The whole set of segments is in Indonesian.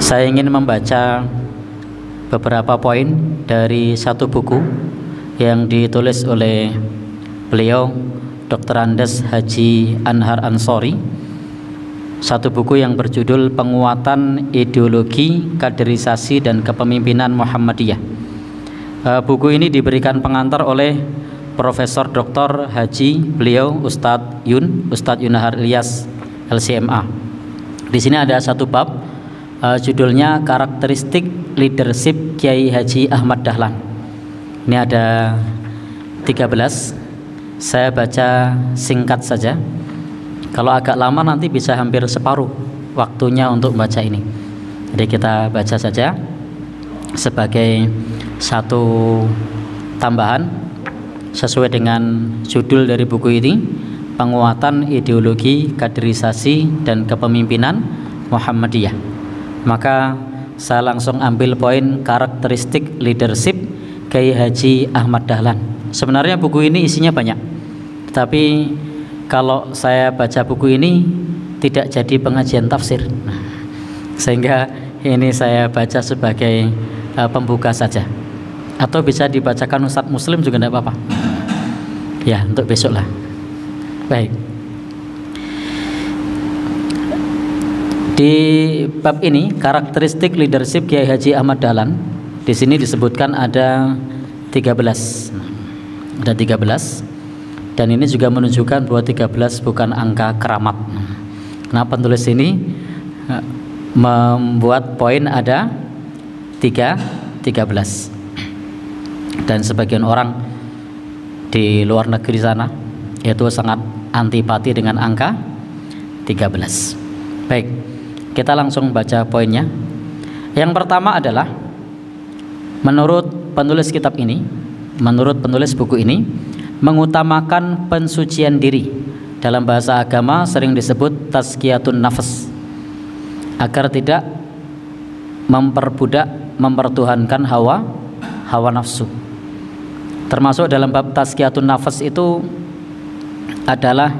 Saya ingin membaca beberapa poin dari satu buku yang ditulis oleh beliau Dr. Andes Haji Anhar Ansori. Satu buku yang berjudul Penguatan Ideologi, Kaderisasi dan Kepemimpinan Muhammadiyah. Buku ini diberikan pengantar oleh Profesor Dr. Haji beliau Ustadz Yunahar Ilyas LCMA. Di sini ada satu bab, judulnya Karakteristik Leadership Kiai Haji Ahmad Dahlan. Ini ada 13. Saya baca singkat saja. Kalau agak lama nanti bisa hampir separuh waktunya untuk baca ini. Jadi kita baca saja sebagai satu tambahan sesuai dengan judul dari buku ini, Penguatan Ideologi, Kaderisasi dan Kepemimpinan Muhammadiyah. Maka saya langsung ambil poin karakteristik leadership Kiai Haji Ahmad Dahlan. Sebenarnya buku ini isinya banyak, tetapi kalau saya baca buku ini tidak jadi pengajian tafsir, sehingga ini saya baca sebagai pembuka saja, atau bisa dibacakan Ustadz Muslim juga tidak apa-apa ya, untuk besok lah. Baik, di bab ini karakteristik leadership Kiai Haji Ahmad Dahlan, di sini disebutkan ada 13. Ada 13. Dan ini juga menunjukkan bahwa 13 bukan angka keramat. Nah, penulis ini membuat poin ada 13. Dan sebagian orang di luar negeri sana itu sangat antipati dengan angka 13. Baik, kita langsung baca poinnya. Yang pertama adalah menurut penulis kitab ini, menurut penulis buku ini, mengutamakan pensucian diri. Dalam bahasa agama sering disebut tazkiyatun nafs, agar tidak mempertuhankan hawa nafsu. Termasuk dalam bab tazkiyatun nafs itu adalah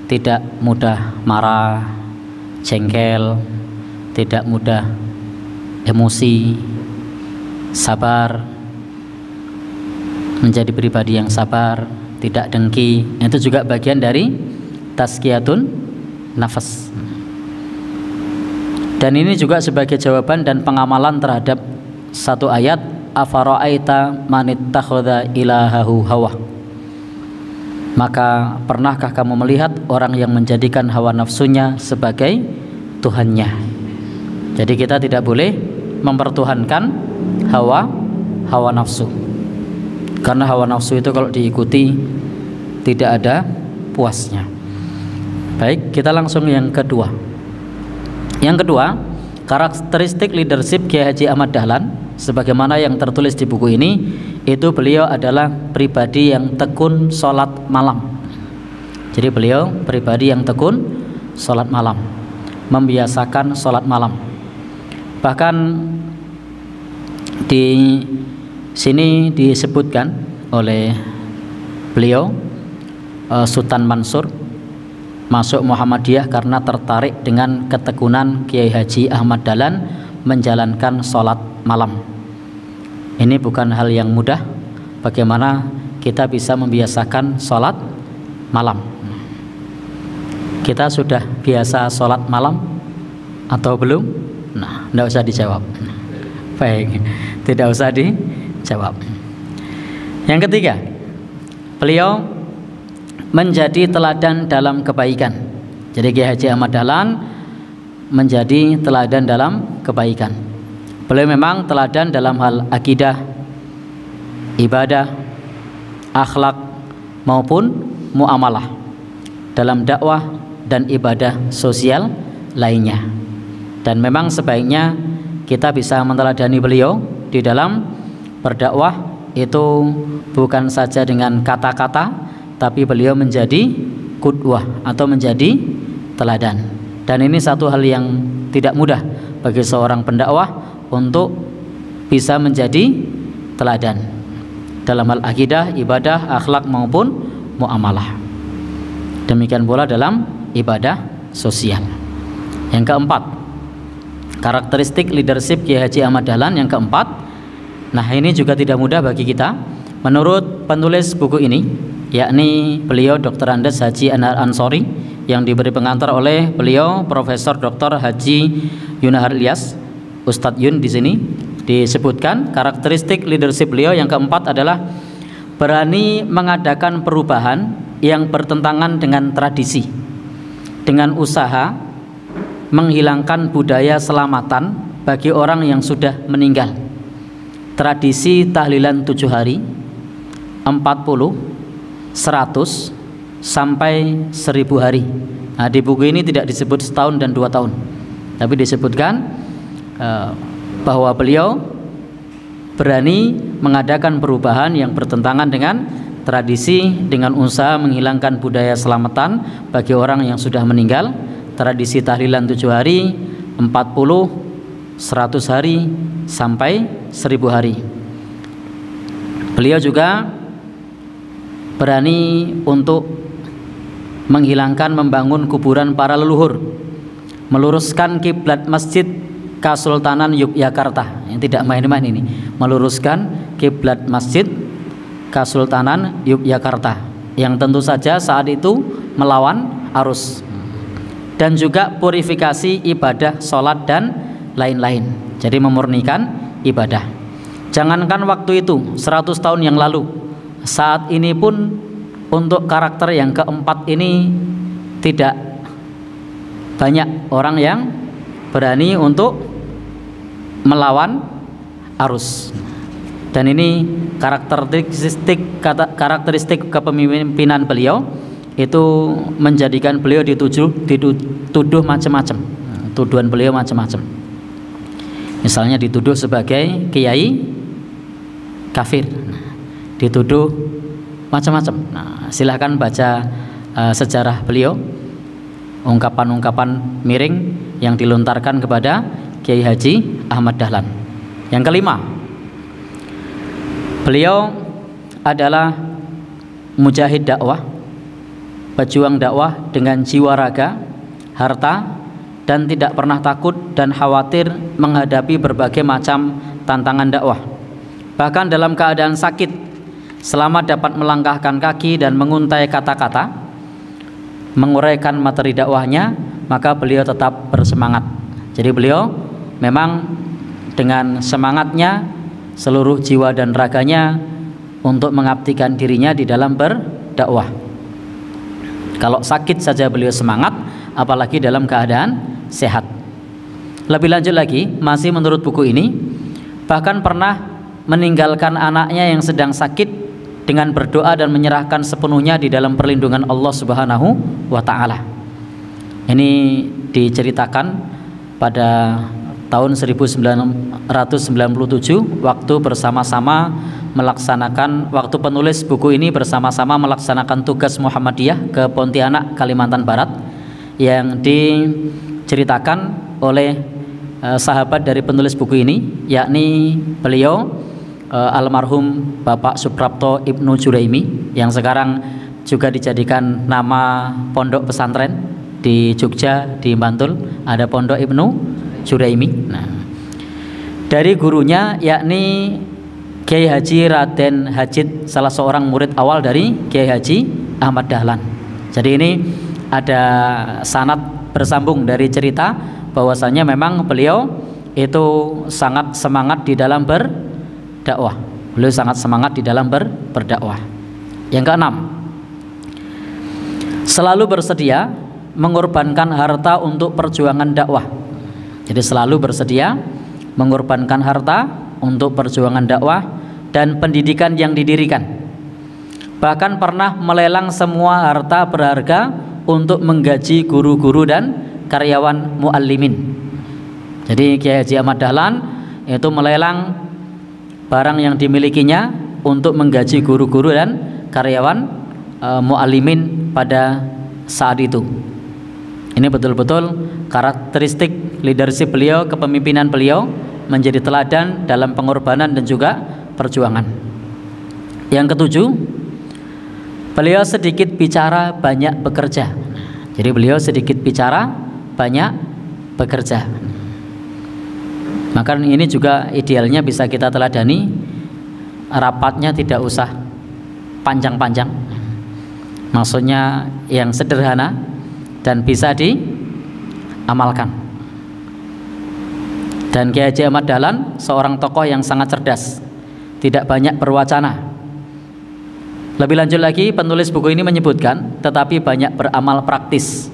tidak mudah marah, jengkel, tidak mudah emosi, sabar, menjadi pribadi yang sabar, tidak dengki. Itu juga bagian dari tazkiyatun nafas. Dan ini juga sebagai jawaban dan pengamalan terhadap satu ayat, afara'aita manittakhadha ilahahu hawa. Maka pernahkah kamu melihat orang yang menjadikan hawa nafsunya sebagai Tuhannya? Jadi kita tidak boleh mempertuhankan hawa nafsu, karena hawa nafsu itu kalau diikuti tidak ada puasnya. Baik, kita langsung yang kedua. Yang kedua, karakteristik leadership Kiai Haji Ahmad Dahlan sebagaimana yang tertulis di buku ini, itu beliau adalah pribadi yang tekun sholat malam. Jadi beliau pribadi yang tekun sholat malam, membiasakan sholat malam. Bahkan di sini disebutkan oleh beliau, Sultan Mansur masuk Muhammadiyah karena tertarik dengan ketekunan Kiai Haji Ahmad Dahlan menjalankan sholat malam. Ini bukan hal yang mudah, bagaimana kita bisa membiasakan sholat malam. Kita sudah biasa sholat malam atau belum? Nah, tidak usah dijawab. Baik, tidak usah dijawab. Yang ketiga, beliau menjadi teladan dalam kebaikan. Jadi Kiai Haji Ahmad Dahlan menjadi teladan dalam kebaikan. Beliau memang teladan dalam hal akidah, ibadah, akhlak maupun muamalah, dalam dakwah dan ibadah sosial lainnya. Dan memang sebaiknya kita bisa meneladani beliau di dalam berdakwah, itu bukan saja dengan kata-kata, tapi beliau menjadi qudwah atau menjadi teladan. Dan ini satu hal yang tidak mudah bagi seorang pendakwah untuk bisa menjadi teladan dalam hal akidah, ibadah, akhlak maupun muamalah. Demikian pula dalam ibadah sosial. Yang keempat, Karakteristik leadership Kiai Haji Ahmad Dahlan yang keempat. Nah, ini juga tidak mudah bagi kita. Menurut penulis buku ini, yakni beliau Dr. Andes Haji Anhar Ansori, yang diberi pengantar oleh beliau Profesor Dr. Haji Yunahar Ilyas, Ustadz Yun di sini disebutkan karakteristik leadership beliau yang keempat adalah berani mengadakan perubahan yang bertentangan dengan tradisi, dengan usaha menghilangkan budaya selamatan bagi orang yang sudah meninggal. Tradisi tahlilan 7 hari, 40, 100 sampai 1000 hari. Nah, di buku ini tidak disebut setahun dan 2 tahun, tapi disebutkan bahwa beliau berani mengadakan perubahan yang bertentangan dengan tradisi, dengan usaha menghilangkan budaya selamatan bagi orang yang sudah meninggal. Tradisi tahlilan 7 hari, 40, 100 hari sampai 1000 hari. Beliau juga berani untuk menghilangkan, membangun kuburan para leluhur, meluruskan kiblat Masjid Kasultanan Yogyakarta. Yang tidak main-main ini, meluruskan kiblat Masjid Kasultanan Yogyakarta, yang tentu saja saat itu melawan arus, dan juga purifikasi ibadah, sholat dan lain-lain. Jadi memurnikan ibadah. Jangankan waktu itu 100 tahun yang lalu, saat ini pun untuk karakter yang keempat ini tidak banyak orang yang berani untuk melawan arus. Dan ini karakteristik kepemimpinan beliau itu menjadikan beliau dituduh macam-macam. Tuduhan beliau macam-macam. Misalnya dituduh sebagai kiai kafir, dituduh macam-macam. Nah, silahkan baca sejarah beliau, ungkapan-ungkapan miring yang dilontarkan kepada Kiai Haji Ahmad Dahlan. Yang kelima, beliau adalah mujahid dakwah, pejuang dakwah dengan jiwa raga, harta, dan tidak pernah takut dan khawatir menghadapi berbagai macam tantangan dakwah. Bahkan dalam keadaan sakit, selama dapat melangkahkan kaki dan menguntai kata-kata, menguraikan materi dakwahnya, maka beliau tetap bersemangat. Jadi beliau memang dengan semangatnya, seluruh jiwa dan raganya untuk mengabdikan dirinya di dalam berdakwah. Kalau sakit saja beliau semangat, apalagi dalam keadaan sehat. Lebih lanjut lagi, masih menurut buku ini, bahkan pernah meninggalkan anaknya yang sedang sakit dengan berdoa dan menyerahkan sepenuhnya di dalam perlindungan Allah Subhanahu wa Ta'ala. Ini diceritakan pada tahun 1997 waktu bersama-sama melaksanakan, waktu penulis buku ini bersama-sama melaksanakan tugas Muhammadiyah ke Pontianak, Kalimantan Barat, yang diceritakan oleh sahabat dari penulis buku ini, yakni beliau almarhum Bapak Suprapto Ibnu Juraimi, yang sekarang juga dijadikan nama pondok pesantren di Jogja, di Bantul ada pondok Ibnu Juraimi. Nah, dari gurunya yakni Kiai Haji Raden Hajid, salah seorang murid awal dari Kiai Haji Ahmad Dahlan. Jadi ini ada sanad bersambung dari cerita bahwasanya memang beliau itu sangat semangat di dalam berdakwah. Beliau sangat semangat di dalam berdakwah. Yang keenam, selalu bersedia mengorbankan harta untuk perjuangan dakwah. Jadi selalu bersedia mengorbankan harta untuk perjuangan dakwah dan pendidikan yang didirikan. Bahkan pernah melelang semua harta berharga untuk menggaji guru-guru dan karyawan muallimin. Jadi Kiai Haji Ahmad Dahlan itu melelang barang yang dimilikinya untuk menggaji guru-guru dan karyawan muallimin pada saat itu. Ini betul-betul karakteristik leadership beliau, kepemimpinan beliau menjadi teladan dalam pengorbanan dan juga perjuangan. Yang ketujuh, beliau sedikit bicara banyak bekerja. Jadi beliau sedikit bicara banyak bekerja. Maka ini juga idealnya bisa kita teladani, rapatnya tidak usah panjang-panjang, maksudnya yang sederhana dan bisa diamalkan. Dan Kiai Haji Ahmad Dahlan seorang tokoh yang sangat cerdas, tidak banyak berwacana. Lebih lanjut lagi, penulis buku ini menyebutkan tetapi banyak beramal praktis,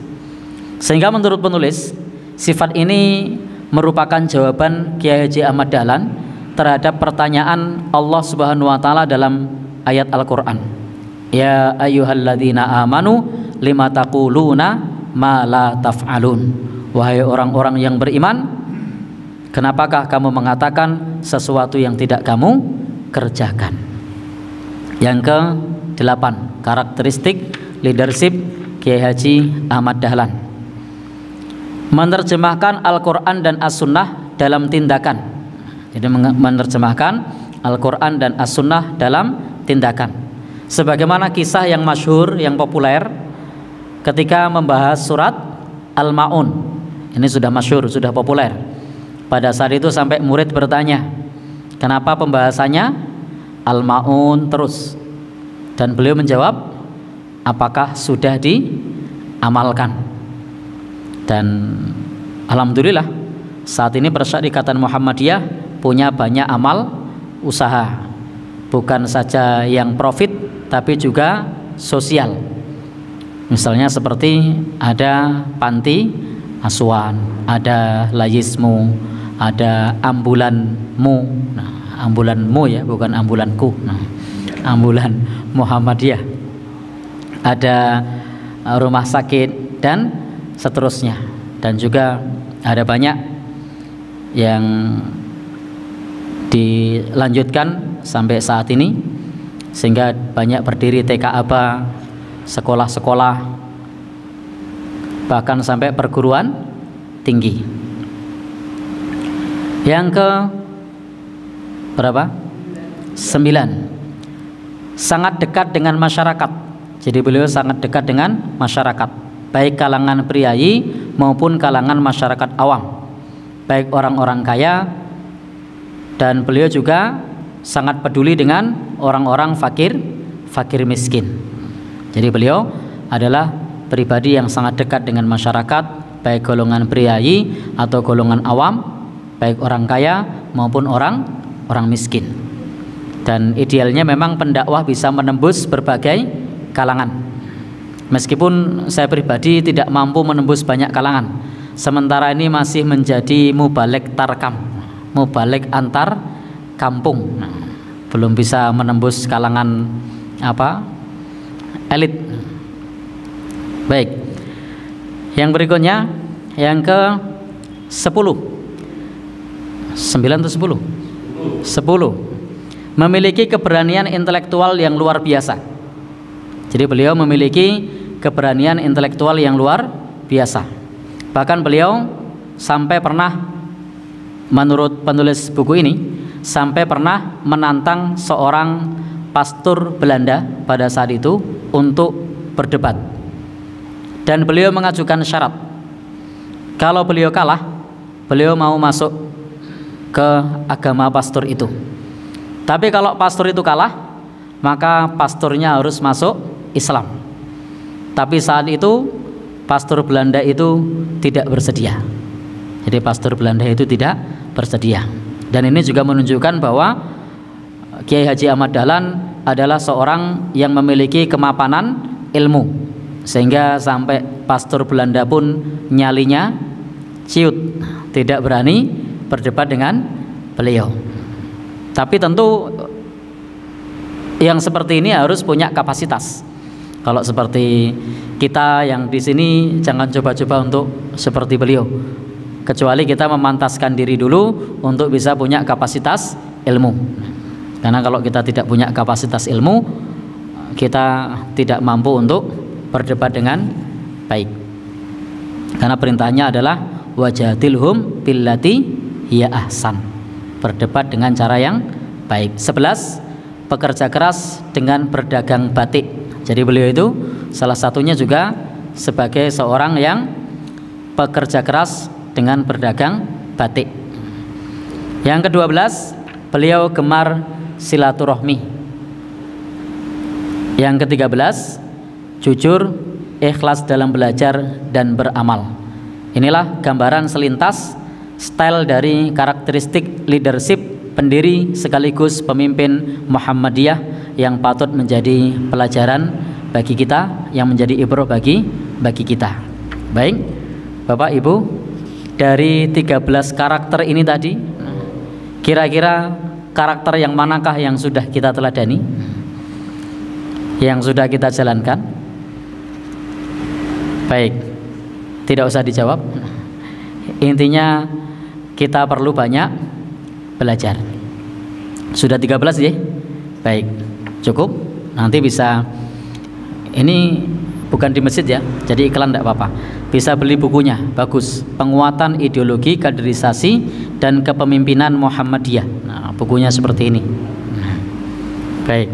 sehingga menurut penulis sifat ini merupakan jawaban Kiai Haji Ahmad Dahlan terhadap pertanyaan Allah Subhanahu wa taala dalam ayat Al-Qur'an. Ya ayyuhalladzina amanu lima taquluna ma la taf'alun. Wahai orang-orang yang beriman, kenapakah kamu mengatakan sesuatu yang tidak kamu kerjakan? Yang ke-8, karakteristik leadership Kiai Haji Ahmad Dahlan. Menerjemahkan Al-Quran dan As-Sunnah dalam tindakan. Jadi menerjemahkan Al-Quran dan As-Sunnah dalam tindakan. Sebagaimana kisah yang masyhur, yang populer ketika membahas surat Al-Ma'un. Ini sudah masyhur, sudah populer. Pada saat itu sampai murid bertanya, kenapa pembahasannya Al-Ma'un terus? Dan beliau menjawab, apakah sudah diamalkan? Dan alhamdulillah saat ini Persyarikatan Muhammadiyah punya banyak amal usaha, bukan saja yang profit tapi juga sosial. Misalnya seperti ada panti asuhan, ada layismu, ada ambulanmu. Nah, ambulanmu ya, bukan ambulanku. Nah, ambulan Muhammadiyah. Ada rumah sakit dan seterusnya, dan juga ada banyak yang dilanjutkan sampai saat ini, sehingga banyak berdiri TK Aba, sekolah-sekolah, bahkan sampai perguruan tinggi. Yang ke berapa? 9. Sangat dekat dengan masyarakat. Jadi beliau sangat dekat dengan masyarakat, baik kalangan priayi maupun kalangan masyarakat awam, baik orang-orang kaya, dan beliau juga sangat peduli dengan orang-orang fakir miskin. Jadi beliau adalah pribadi yang sangat dekat dengan masyarakat, baik golongan priayi atau golongan awam, baik orang kaya maupun orang miskin. Dan idealnya memang pendakwah bisa menembus berbagai kalangan. Meskipun saya pribadi tidak mampu menembus banyak kalangan, sementara ini masih menjadi mubalek tarkam, mubalek antar kampung. Belum bisa menembus kalangan elit. Baik. Yang berikutnya, yang ke 10. 9 atau 10? 10. Memiliki keberanian intelektual yang luar biasa. Jadi beliau memiliki keberanian intelektual yang luar biasa. Bahkan beliau sampai pernah, menurut penulis buku ini, sampai pernah menantang seorang pastor Belanda pada saat itu untuk berdebat. Dan beliau mengajukan syarat, kalau beliau kalah, beliau mau masuk ke agama pastor itu. Tapi kalau pastor itu kalah, maka pastornya harus masuk Islam. Tapi saat itu pastor Belanda itu tidak bersedia. Jadi pastor Belanda itu tidak bersedia. Dan ini juga menunjukkan bahwa Kiai Haji Ahmad Dahlan adalah seorang yang memiliki kemapanan ilmu, sehingga sampai pastor Belanda pun nyalinya ciut, tidak berani berdebat dengan beliau. Tapi tentu yang seperti ini harus punya kapasitas. Kalau seperti kita yang di sini, jangan coba-coba untuk seperti beliau, kecuali kita memantaskan diri dulu untuk bisa punya kapasitas ilmu. Karena kalau kita tidak punya kapasitas ilmu, kita tidak mampu untuk berdebat dengan baik. Karena perintahnya adalah wajadilhum billati hiya ahsan, berdebat dengan cara yang baik. 11. Bekerja keras dengan berdagang batik. Jadi beliau itu salah satunya juga sebagai seorang yang bekerja keras dengan berdagang batik. Yang ke-12, beliau gemar silaturahmi. Yang ke-13, jujur, ikhlas dalam belajar dan beramal. Inilah gambaran selintas style dari karakteristik leadership pendiri sekaligus pemimpin Muhammadiyah yang patut menjadi pelajaran bagi kita, yang menjadi ibrah bagi kita. Baik, Bapak Ibu, dari 13 karakter ini tadi, kira-kira karakter yang manakah yang sudah kita teladani, yang sudah kita jalankan? Baik, tidak usah dijawab. Intinya kita perlu banyak belajar. Sudah 13 ya? Baik, cukup. Nanti bisa, ini bukan di masjid ya, jadi iklan tidak apa-apa. Bisa beli bukunya, bagus. Penguatan Ideologi Kaderisasi dan Kepemimpinan Muhammadiyah. Nah, bukunya seperti ini. Baik.